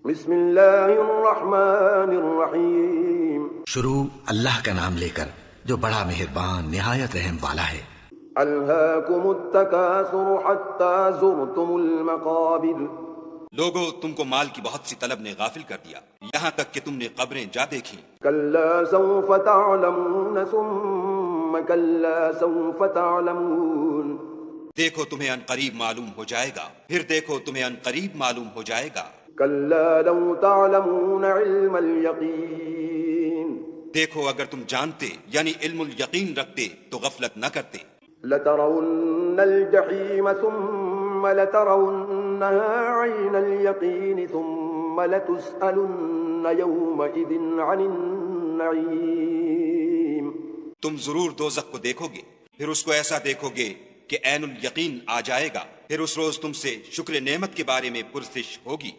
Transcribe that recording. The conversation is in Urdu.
بسم اللہ الرحمن الرحیم. شروع اللہ کا نام لے کر جو بڑا مہربان نہایت رحم والا ہے. الہاکم التکاثر حتی زرتم المقابر. لوگو تم کو مال کی بہت سی طلب نے غافل کر دیا یہاں تک کہ تم نے قبریں جا دیکھیں. کلا سوف تعلمون ثم کلا سوف تعلمون. دیکھو تمہیں ان قریب معلوم ہو جائے گا پھر دیکھو تمہیں ان قریب معلوم ہو جائے گا. کلا لو تعلمون علم الیقین. دیکھو اگر تم جانتے یعنی علم الیقین رکھتے تو غفلت نہ کرتے. لترون الجحیم ثم لترونها عین الیقین ثم لتسألن یومئذ عن النعیم. تم ضرور دوزخ کو دیکھو گے پھر اس کو ایسا دیکھو گے کہ عین الیقین آ جائے گا پھر اس روز تم سے شکر نعمت کے بارے میں پرسش ہوگی.